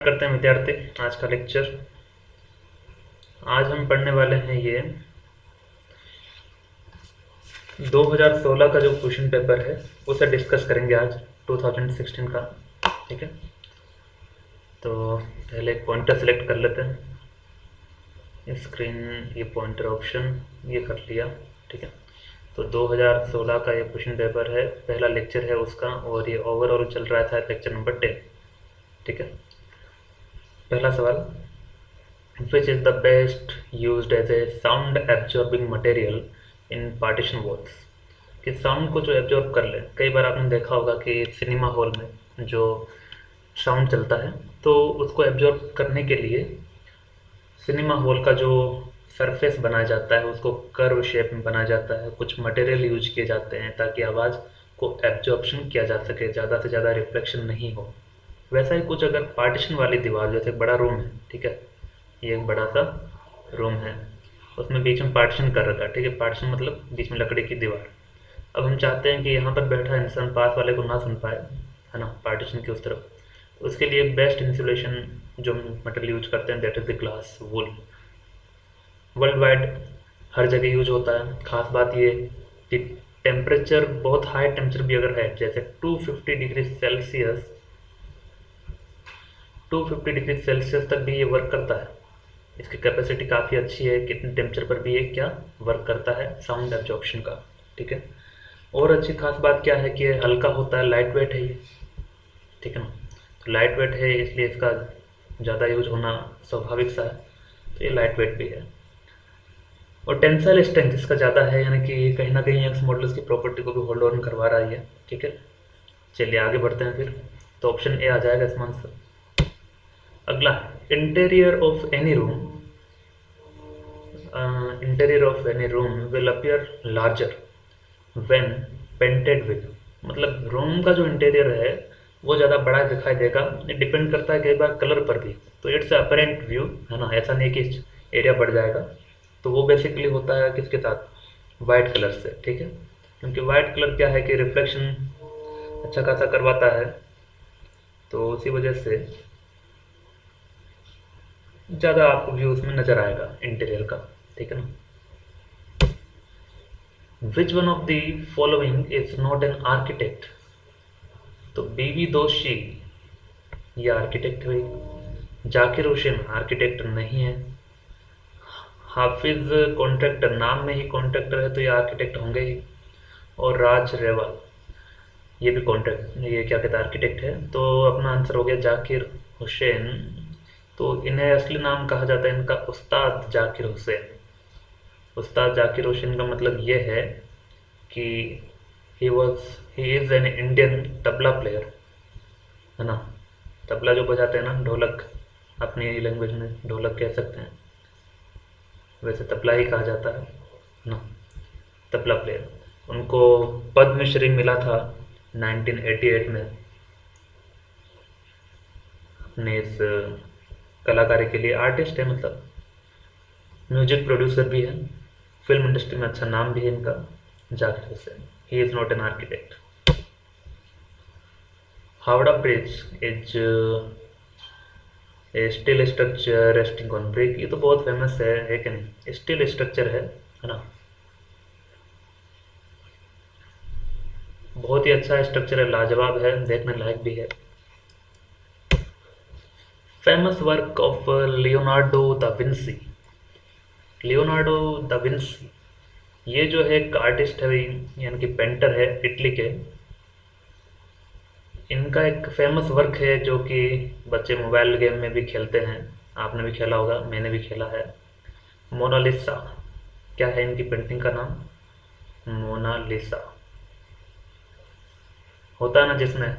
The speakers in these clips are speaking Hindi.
करते हैं विद्यार्थी आज का लेक्चर। आज हम पढ़ने वाले हैं ये 2016 का जो क्वेश्चन पेपर है उसे डिस्कस करेंगे आज 2016 का। ठीक है, तो पहले एक पॉइंटर सेलेक्ट कर लेते हैं। स्क्रीन ये पॉइंटर ऑप्शन ये कर लिया। ठीक है, तो 2016 का ये क्वेश्चन पेपर है, पहला लेक्चर है उसका, और ये ओवरऑल चल रहा था लेक्चर नंबर 10। ठीक है, पहला सवाल, which is the best used as a sound absorbing material in partition walls। कि साउंड को जो एब्जॉर्ब कर ले। कई बार आपने देखा होगा कि सिनेमा हॉल में जो साउंड चलता है तो उसको एब्जॉर्ब करने के लिए सिनेमा हॉल का जो सरफेस बनाया जाता है उसको कर्व शेप में बनाया जाता है, कुछ मटेरियल यूज किए जाते हैं ताकि आवाज़ को एब्जॉर्प्शन किया जा सके, ज़्यादा से ज़्यादा रिफ्लेक्शन नहीं हो। वैसा ही कुछ अगर पार्टीशन वाली दीवार, जैसे बड़ा रूम है, ठीक है, ये एक बड़ा सा रूम है, उसमें बीच में पार्टीशन कर रखा है। ठीक है, पार्टीशन मतलब बीच में लकड़ी की दीवार। अब हम चाहते हैं कि यहाँ पर बैठा इंसान पास वाले को ना सुन पाए, है ना, पार्टीशन की उस तरफ। तो उसके लिए बेस्ट इंसुलेशन जो मटेरियल यूज करते हैं that is the glass wool. World wide हर जगह यूज होता है। खास बात ये कि टेम्परेचर, बहुत हाई टेम्परेचर भी अगर है, जैसे 250 डिग्री सेल्सियस, 250 डिग्री सेल्सियस तक भी ये वर्क करता है। इसकी कैपेसिटी काफ़ी अच्छी है, कितने टेम्परेचर पर भी ये क्या वर्क करता है, साउंड एब्जॉर्प्शन का। ठीक है, और अच्छी खास बात क्या है कि ये हल्का होता है, लाइट वेट है ये। ठीक है ना, तो लाइट वेट है इसलिए इसका ज़्यादा यूज होना स्वाभाविक सा है। तो ये लाइट वेट भी है, और टेंसाइल स्ट्रेंथ इसका ज़्यादा है, यानी कि कहीं ना कहीं एक्स मॉडल्स की प्रॉपर्टी को भी होल्ड ऑन करवा रहा है। ठीक है, चलिए आगे बढ़ते हैं फिर। तो ऑप्शन ए आ जाएगा इसका आंसर। अगला, interior of any room, interior of any room will appear larger when painted with. मतलब रूम का जो इंटीरियर है वो ज़्यादा बड़ा दिखाई देगा। ये डिपेंड करता है कई बार कलर पर भी। तो इट्स अपरेंट व्यू, है ना, ऐसा नहीं कि एरिया बढ़ जाएगा। तो वो बेसिकली होता है किसके साथ, वाइट कलर से। ठीक है, क्योंकि वाइट कलर क्या है कि रिफ्लेक्शन अच्छा खासा करवाता है, तो उसी वजह से ज़्यादा आपको व्यू उसमें नज़र आएगा इंटीरियर का। ठीक है ना, विच one of the following is not an architect. तो बीवी दोषी ये आर्किटेक्ट हुई, जाकिर हुसैन आर्किटेक्ट नहीं है, हाफिज कॉन्ट्रैक्टर, नाम में ही कॉन्ट्रैक्टर है तो ये आर्किटेक्ट होंगे ही, और राज रेवाल ये भी कॉन्ट्रैक्ट, ये क्या कहते हैं, आर्किटेक्ट है। तो अपना आंसर हो गया जाकिर हुसैन। तो इन्हें असली नाम कहा जाता है इनका उस्ताद जाकिर हुसैन। उस्ताद जाकिर हुसैन का मतलब ये है कि he is an Indian tabla player, है ना। तबला जो बजाते हैं ना, ढोलक, अपनी लैंग्वेज में ढोलक कह सकते हैं, वैसे तबला ही कहा जाता है ना, तबला प्लेयर। उनको पद्मश्री मिला था 1988 में अपने इस कलाकारी के लिए। आर्टिस्ट है, मतलब म्यूजिक प्रोड्यूसर भी है, फिल्म इंडस्ट्री में अच्छा नाम भी है इनका, Zakir Hussain. He is not an architect. Howrah bridge is steel structure resting on brick. ये तो बहुत फेमस है कि नहीं, स्टील स्ट्रक्चर है ना, बहुत ही अच्छा स्ट्रक्चर है, लाजवाब है, देखने लायक भी है। Famous work of Leonardo da Vinci. Leonardo da Vinci ये जो है एक आर्टिस्ट है, यानी कि पेंटर है, इटली के। इनका एक फेमस वर्क है जो कि बच्चे मोबाइल गेम में भी खेलते हैं, आपने भी खेला होगा, मैंने भी खेला है, मोनालिसा। क्या है इनकी पेंटिंग का नाम, मोनालिसा। होता है ना जिसमें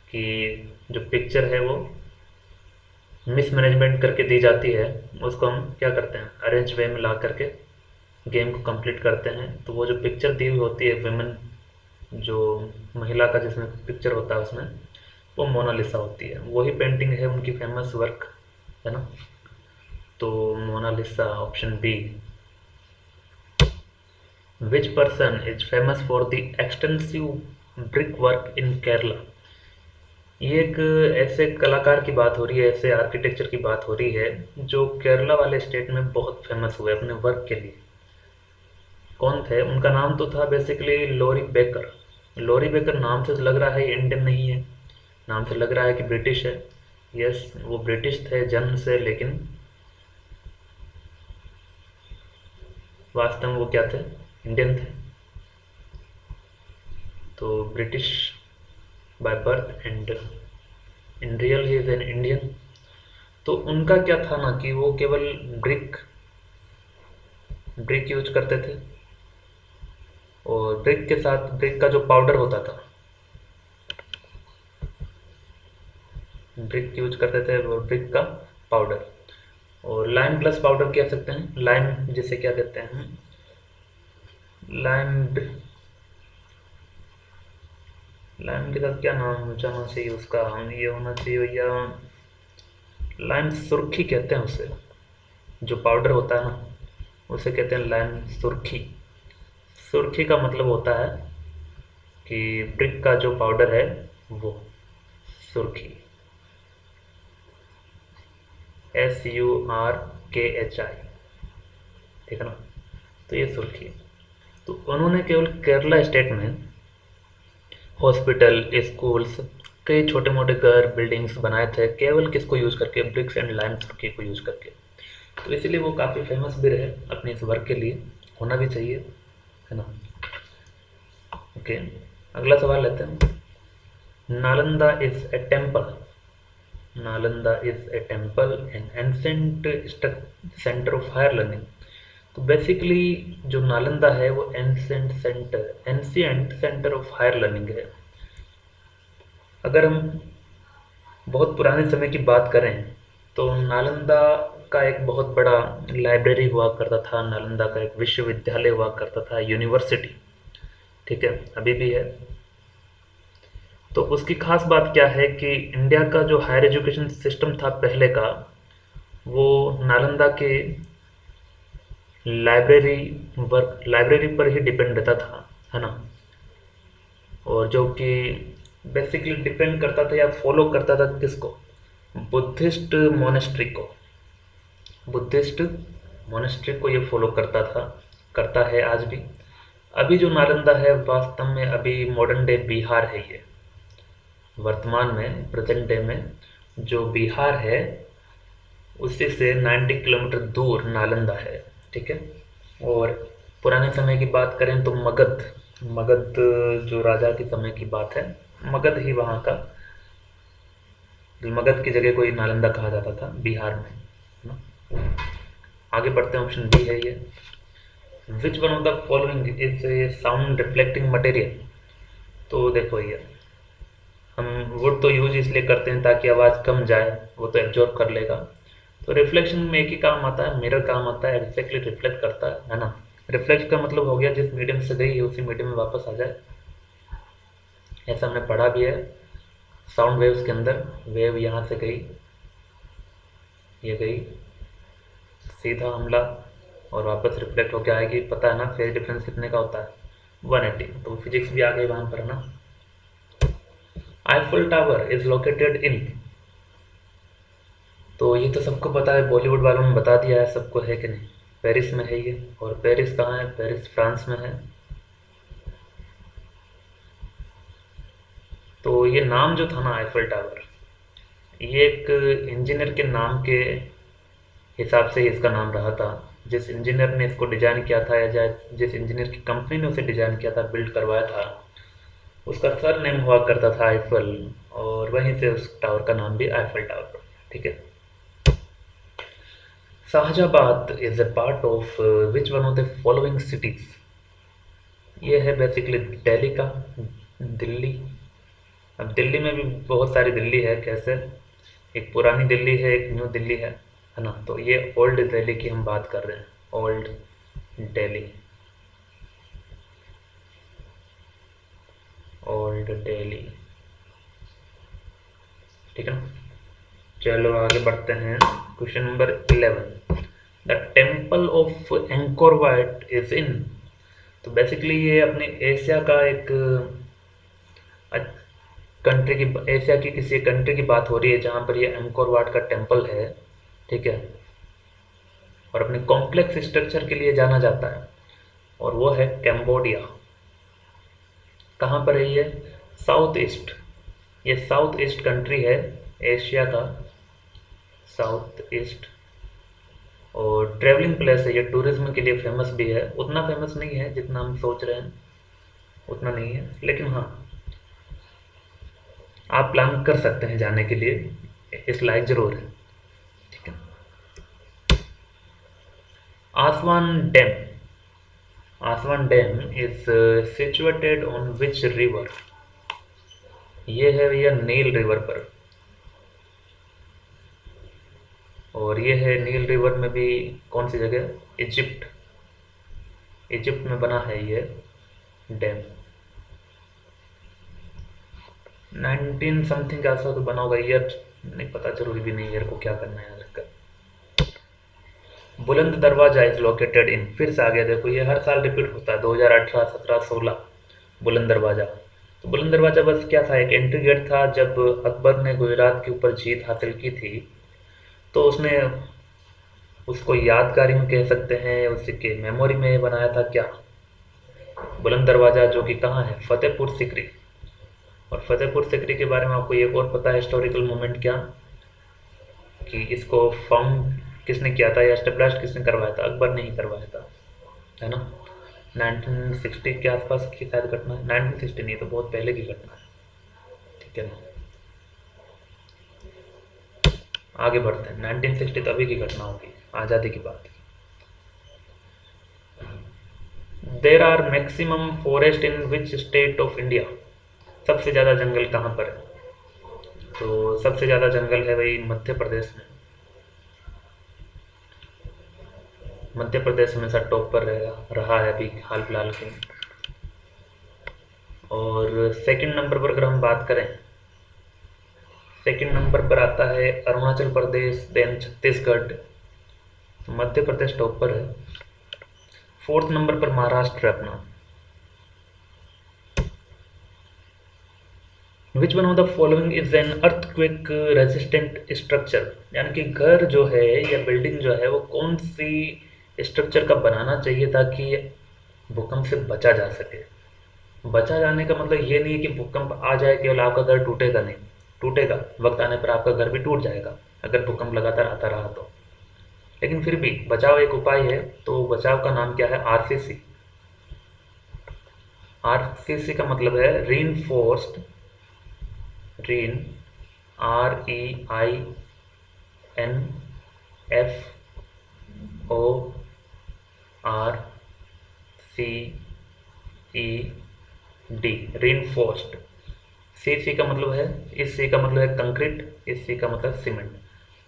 कि जो पिक्चर है वो मिसमैनेजमेंट करके दी जाती है, उसको हम क्या करते हैं, अरेंज वे में ला करके गेम को कंप्लीट करते हैं। तो वो जो पिक्चर दी हुई होती है विमेन, जो महिला का जिसमें पिक्चर होता है उसमें, वो मोनालिसा होती है। वही पेंटिंग है उनकी फेमस वर्क, है ना। तो Mona Lisa option B. Which person is famous for the extensive brick work in Kerala. ये एक ऐसे कलाकार की बात हो रही है, ऐसे आर्किटेक्चर की बात हो रही है जो केरला वाले स्टेट में बहुत फेमस हुए अपने वर्क के लिए। कौन थे? उनका नाम तो था बेसिकली लोरी बेकर। लोरी बेकर नाम से तो लग रहा है इंडियन नहीं है, नाम से लग रहा है कि ब्रिटिश है। यस, वो ब्रिटिश थे जन्म से, लेकिन वास्तव में वो क्या थे? इंडियन थे। तो British by birth and in real he is an Indian. तो उनका क्या था ना कि वो केवल ब्रिक ब्रिक यूज करते थे, और ब्रिक के साथ ब्रिक का जो पाउडर होता था, ब्रिक यूज करते थे वो ब्रिक का पाउडर, और लाइम प्लस पाउडर कह सकते हैं, लाइम जिसे क्या कहते हैं, लाइम। लाइम के साथ क्या नाम जाना चाहिए उसका, ये होना चाहिए भैया, लाइम सुर्खी कहते हैं उसे। जो पाउडर होता है ना, उसे कहते हैं लाइम सुर्खी। सुर्खी का मतलब होता है कि ब्रिक का जो पाउडर है वो सुर्खी, SURKHI, ठीक है ना। तो ये सुर्खी है। तो उन्होंने केवल केरला स्टेट में हॉस्पिटल, स्कूल्स, कई छोटे मोटे घर, बिल्डिंग्स बनाए थे केवल किसको यूज करके, ब्रिक्स एंड लाइम सुर्खी को यूज करके। तो इसलिए वो काफ़ी फेमस भी रहे अपने इस वर्क के लिए, होना भी चाहिए, है ना। ओके, अगला सवाल लेते हैं। Nalanda is a temple. Nalanda is a temple and ancient centre of higher learning. तो बेसिकली जो नालंदा है वो ancient centre of higher learning है। अगर हम बहुत पुराने समय की बात करें तो नालंदा का एक बहुत बड़ा लाइब्रेरी हुआ करता था, नालंदा का एक विश्वविद्यालय हुआ करता था, यूनिवर्सिटी, ठीक है, अभी भी है। तो उसकी खास बात क्या है कि इंडिया का जो हायर एजुकेशन सिस्टम था पहले का, वो नालंदा के लाइब्रेरी पर ही डिपेंड रहता था, है ना। और जो कि बेसिकली डिपेंड करता था या फॉलो करता था किसको? बुद्धिस्ट मोनेस्ट्री को। बुद्धिस्ट मोनेस्ट्री को ये फॉलो करता था, करता है आज भी। अभी जो नालंदा है वास्तव में अभी मॉडर्न डे बिहार है ये, वर्तमान में प्रेजेंट डे में जो बिहार है उसी से 90 किलोमीटर दूर नालंदा है, ठीक है। और पुराने समय की बात करें तो मगध, मगध जो राजा के समय की बात है, मगध ही वहाँ का, मगध की जगह को ही नालंदा कहा जाता था बिहार में, है ना। आगे बढ़ते हैं, ऑप्शन बी है ये। विच one of the following is a sound reflecting material. तो देखो ये, हम वुड तो यूज इसलिए करते हैं ताकि आवाज़ कम जाए, वो तो एब्जॉर्ब कर लेगा। तो रिफ्लेक्शन में एक ही काम आता है, मिरर काम आता है, एग्जैक्टली रिफ्लेक्ट करता है ना। रिफ्लेक्ट का मतलब हो गया जिस मीडियम से गई है उसी मीडियम में वापस आ जाए, ऐसा हमने पढ़ा भी है साउंड वेव्स के अंदर। वेव यहाँ से गई, ये गई, सीधा हमला और वापस रिफ्लेक्ट होकर आएगी, पता है ना फेज डिफरेंस कितने का होता है, 180। तो फिजिक्स भी आ गई वहाँ पर ना। Eiffel tower is located in. तो ये तो सबको पता है, बॉलीवुड वालों ने बता दिया है सबको, है कि नहीं। पेरिस में है ये, और पेरिस कहाँ है? पेरिस फ्रांस में है। तो ये नाम जो था ना आईफल टावर, ये एक इंजीनियर के नाम के हिसाब से ही इसका नाम रहा था। जिस इंजीनियर ने इसको डिजाइन किया था या जिस इंजीनियर की कंपनी ने उसे डिजाइन किया था, बिल्ड करवाया था, उसका सर नेम हुआ करता था आईफल, और वहीं से उस टावर का नाम भी आईफल टावर, ठीक है। Shahjahanabad is a part of which one of the following cities. ये है बेसिकली दिल्ली का, दिल्ली। अब दिल्ली में भी बहुत सारी दिल्ली है, कैसे, एक पुरानी दिल्ली है, एक न्यू दिल्ली है ना। तो ये ओल्ड दिल्ली की हम बात कर रहे हैं, ओल्ड दिल्ली, ओल्ड दिल्ली, ठीक है ना। चलो आगे बढ़ते हैं, question number 11। The temple of anchor what is in. तो बेसिकली ये अपने एशिया का एक कंट्री की, एशिया की किसी कंट्री की बात हो रही है जहाँ पर ये एंकोर वाट का टेम्पल है, ठीक है, और अपने कॉम्प्लेक्स स्ट्रक्चर के लिए जाना जाता है, और वो है कैम्बोडिया। कहाँ पर है ये? साउथ ईस्ट, ये साउथ ईस्ट कंट्री है एशिया का, साउथ ईस्ट। और ट्रैवलिंग प्लेस है ये, टूरिज्म के लिए फेमस भी है, उतना फेमस नहीं है जितना हम सोच रहे हैं, उतना नहीं है, लेकिन हाँ आप प्लान कर सकते हैं जाने के लिए, इस लायक जरूर है, ठीक है। आसवान dam, आसवान dam is situated on which river? ये है भैया नील रिवर पर, और ये है नील रिवर में भी कौन सी जगह? इजिप्ट, इजिप्ट में बना है ये डैम। 19 समथिंग के आसपास तो बना होगा, ईयर नहीं पता, जरूरी भी नहीं ईयर को क्या करना है रखकर। बुलंद दरवाजा इज लोकेटेड इन, फिर से आ गया, देखो ये हर साल रिपीट होता है, 2018, 17, 16। बुलंद दरवाजा, तो बुलंद दरवाजा बस क्या था, एक एंट्री गेट था। जब अकबर ने गुजरात के ऊपर जीत हासिल की थी, तो उसने उसको यादगारी में कह सकते हैं, उसी के मेमोरी में बनाया था क्या, बुलंद दरवाजा, जो कि कहाँ है? फतेहपुर सिकरी। और फतेहपुर सिकरी के बारे में आपको एक और पता है हिस्टोरिकल मोमेंट क्या, कि इसको फाउंड किसने किया था या एस्टेब्लिश किसने करवाया था? अकबर ने ही करवाया था, है ना। 1960 के आसपास की शायद घटना है, 1960 नहीं तो बहुत पहले की घटना है, ठीक है ना। आगे बढ़ते हैं, 1960 तो अभी की घटना होगी, आज़ादी की बात। There are maximum forest in which state of India? सबसे ज़्यादा जंगल कहाँ पर है? तो सबसे ज़्यादा जंगल है भाई मध्य प्रदेश में, मध्य प्रदेश हमेशा टॉप पर रहा है अभी हाल फिलहाल के। और सेकंड नंबर पर अगर हम बात करें, सेकंड नंबर पर आता है अरुणाचल प्रदेश, देन छत्तीसगढ़, तो मध्य प्रदेश टॉप पर है। फोर्थ नंबर पर महाराष्ट्र है अपना। विच one of the following is an earthquake resistant structure? यानी कि घर जो है या बिल्डिंग जो है वो कौन सी स्ट्रक्चर का बनाना चाहिए ताकि भूकंप से बचा जा सके? बचा जाने का मतलब ये नहीं है कि भूकंप आ जाए केवल आपका घर टूटेगा, नहीं टूटेगा, वक्त आने पर आपका घर भी टूट जाएगा अगर भूकंप लगातार आता रहा तो, लेकिन फिर भी बचाव एक उपाय है। तो बचाव का नाम क्या है? आरसीसी। आरसीसी का मतलब है रीइंफोर्स्ड, रीन, REINFORCED, रीइंफोर्स्ड। सी का मतलब है, इस सी का मतलब है कंक्रीट, इस सी का मतलब सीमेंट,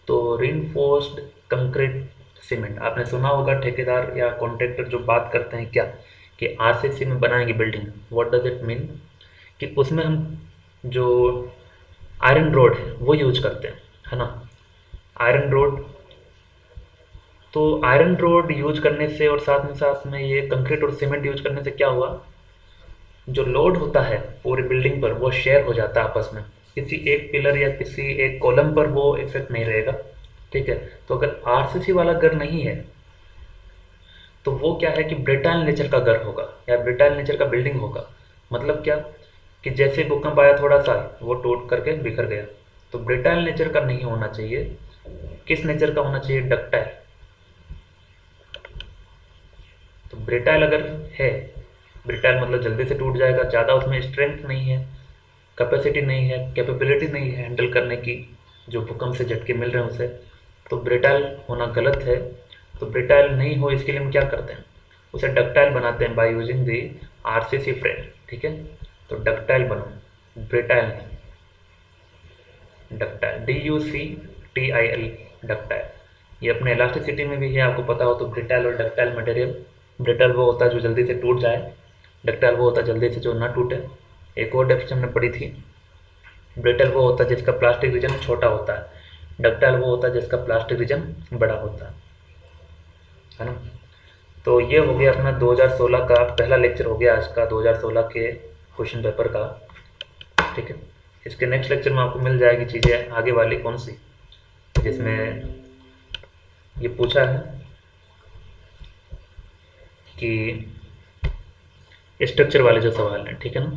तो रीइंफोर्स्ड कंक्रीट सीमेंट। आपने सुना होगा ठेकेदार या कॉन्ट्रैक्टर जो बात करते हैं क्या, कि आरसीसी में बनाएंगे building, what does it mean, कि उसमें हम जो आयरन रोड है वो यूज करते हैं, है ना, आयरन रोड। तो आयरन रोड यूज करने से और साथ में ये कंक्रीट और सीमेंट यूज करने से क्या हुआ, जो लोड होता है पूरी बिल्डिंग पर वो शेयर हो जाता है आपस में, किसी एक पिलर या किसी एक कॉलम पर वो इफेक्ट नहीं रहेगा, ठीक है। तो अगर आरसीसी वाला घर नहीं है तो वो क्या है कि ब्रिटाइल नेचर का घर होगा या ब्रिटाइल नेचर का बिल्डिंग होगा। मतलब क्या, कि जैसे भूकंप आया थोड़ा सा वो टूट करके बिखर गया, तो ब्रिटाइल नेचर का नहीं होना चाहिए। किस नेचर का होना चाहिए? डक्टाइल। तो ब्रिटाइल अगर है, ब्रिटाइल मतलब जल्दी से टूट जाएगा, ज़्यादा उसमें स्ट्रेंथ नहीं है, कैपेसिटी नहीं है, कैपेबिलिटी नहीं है हैंडल करने की, जो भूकंप से झटके मिल रहे हैं उसे, तो ब्रिटाइल होना गलत है। तो ब्रिटाइल नहीं हो इसके लिए हम क्या करते हैं, उसे डक्टाइल बनाते हैं by using the RCC frame, ठीक है। तो डक्टाइल बनो, ब्रिटाइल नहीं, डक्टाइल, DUCTIL, डक्टाइल। ये अपने इलास्टिसिटी में भी है, आपको पता हो तो। ब्रिटाइल और डक्टाइल मटेरियल, ब्रिटाइल वो होता है जो जल्दी से टूट जाए, डक्टाइल वो होता है जल्दी से जो ना टूटे। एक और डेफिनेशन हमने पढ़ी थी, ब्रिटल वो होता है जिसका प्लास्टिक रीजन छोटा होता है, डक्टाइल वो होता है जिसका प्लास्टिक रीजन बड़ा होता है ना। तो ये हो गया अपना 2016 का पहला लेक्चर, हो गया आज का 2016 के क्वेश्चन पेपर का, ठीक है। इसके नेक्स्ट लेक्चर में आपको मिल जाएगी चीज़ें आगे वाली कौन सी, जिसमें ये पूछा है कि स्ट्रक्चर वाले जो सवाल हैं, ठीक है ना।